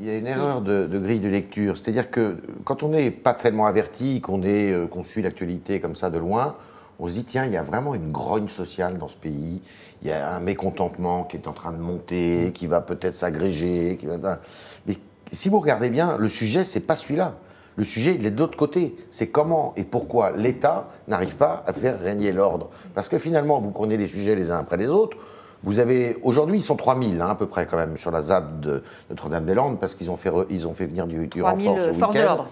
Il y a une erreur de grille de lecture. C'est-à-dire que quand on n'est pas tellement averti, qu'on suit l'actualité comme ça de loin, on se dit, tiens, il y a vraiment une grogne sociale dans ce pays, il y a un mécontentement qui est en train de monter, qui va peut-être s'agréger. Mais si vous regardez bien, le sujet, c'est pas celui-là. Le sujet, il est de l'autre côté. C'est comment et pourquoi l'État n'arrive pas à faire régner l'ordre. Parce que finalement, vous prenez les sujets les uns après les autres. Vous avez, aujourd'hui, ils sont 3000 à peu près quand même sur la ZAD de Notre-Dame-des-Landes parce qu'ils ont fait venir du renfort ce forces de week-end.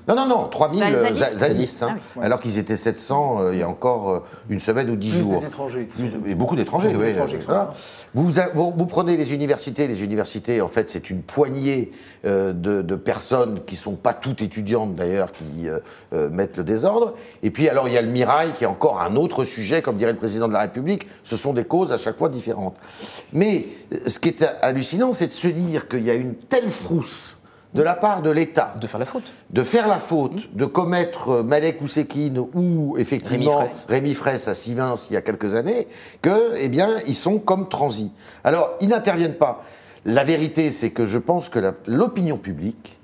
l'ordre. Non, 3000 zadistes. Ah oui. Alors qu'ils étaient 700 il y a encore une semaine ou 10 jours. Des étrangers. Et beaucoup d'étrangers, oui. Voilà. Vous prenez les universités, en fait, c'est une poignée de personnes qui ne sont pas toutes étudiantes d'ailleurs, qui mettent le désordre. Et puis alors il y a le Mirail qui est encore un autre sujet, comme dirait le président de la République, ce sont des causes à chaque fois différentes. Mais ce qui est hallucinant, c'est de se dire qu'il y a une telle frousse de la part de l'État. De faire la faute. De faire la faute, de commettre Malek Oussekine ou effectivement Rémi Fraisse à Sivins il y a quelques années, que, eh bien, ils sont comme transis. Alors, ils n'interviennent pas. La vérité, c'est que je pense que l'opinion publique,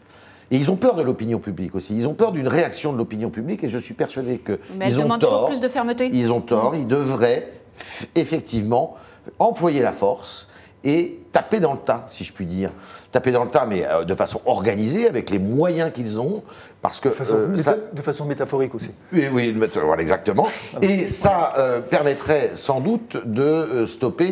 et ils ont peur de l'opinion publique aussi, ils ont peur d'une réaction de l'opinion publique, et je suis persuadé qu'ils ont tort. Plus de fermeté. Ils ont tort, ils devraient effectivement employer la force et taper dans le tas, si je puis dire. Taper dans le tas, mais de façon organisée, avec les moyens qu'ils ont, parce que... De façon métaphorique aussi. Oui, voilà, exactement. Et ça permettrait sans doute de stopper,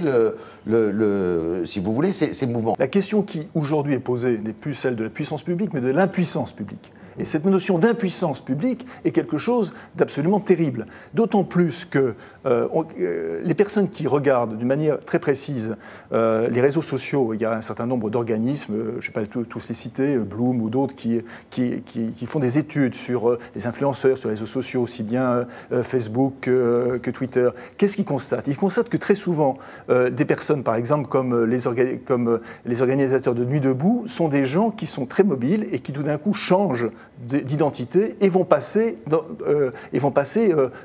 si vous voulez, ces mouvements. La question qui, aujourd'hui, est posée n'est plus celle de la puissance publique, mais de l'impuissance publique. Et cette notion d'impuissance publique est quelque chose d'absolument terrible. D'autant plus que les personnes qui regardent d'une manière très précise les réseaux sociaux, il y a un certain nombre d'organismes, je ne vais pas tous les citer, Bloom ou d'autres, qui font des études sur les influenceurs, sur les réseaux sociaux, aussi bien Facebook que Twitter. Qu'est-ce qu'ils constatent? Ils constatent que très souvent, des personnes, par exemple, comme les organisateurs de Nuit debout, sont des gens qui sont très mobiles et qui tout d'un coup changent d'identité et vont passer,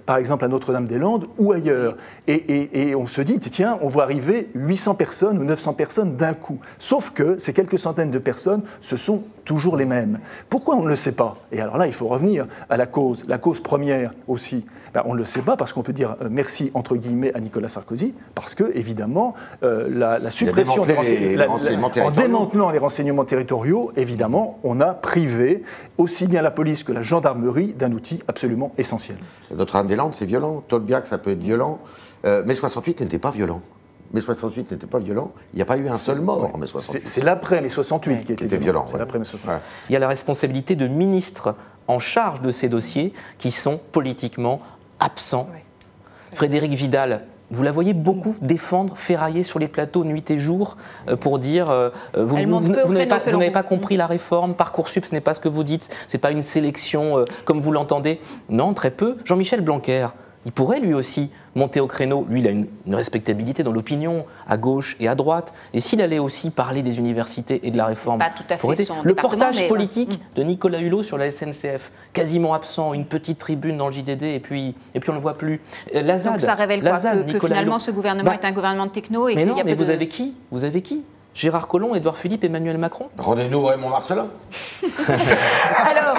par exemple, à Notre-Dame-des-Landes ou ailleurs. Et on se dit, tiens, on voit arriver 800 personnes ou 900 personnes d'un coup. Sauf que ces quelques centaines de personnes, ce sont toujours les mêmes. Pourquoi on ne le sait pas? Et alors là, il faut revenir à la cause première aussi. On ne le sait pas parce qu'on peut dire merci, entre guillemets, à Nicolas Sarkozy, parce que, évidemment, la suppression des renseignements territoriaux. En démantelant les renseignements territoriaux, évidemment, on a privé aussi bien la police que la gendarmerie d'un outil absolument essentiel. Notre-Dame-des-Landes, c'est violent. Tolbiac, ça peut être violent. Mais 68 n'était pas violent. Mai 68 n'était pas violent, il n'y a pas eu un seul mort en mai 68. C'est l'après mai 68 qui était violent. C'est l'après mai 68. Ouais. Il y a la responsabilité de ministres en charge de ces dossiers qui sont politiquement absents. Oui. Frédérique Vidal, vous la voyez beaucoup défendre, ferrailler sur les plateaux nuit et jour pour dire vous n'avez pas compris la réforme, Parcoursup, ce n'est pas ce que vous dites, ce n'est pas une sélection comme vous l'entendez. Non, très peu. Jean-Michel Blanquer, il pourrait lui aussi monter au créneau. Lui, il a une respectabilité dans l'opinion, à gauche et à droite. Et s'il allait aussi parler des universités et de la réforme, pas tout à fait son le portage politique de Nicolas Hulot sur la SNCF, quasiment absent, une petite tribune dans le JDD, et puis on ne le voit plus. La ZAD, donc ça révèle quoi, que finalement Hulot. Ce gouvernement est un gouvernement de techno et mais qu'il non, y a mais peu vous avez qui? Vous avez qui? Gérard Collomb, Édouard Philippe, Emmanuel Macron? Rendez-nous Raymond Marcellin. Alors,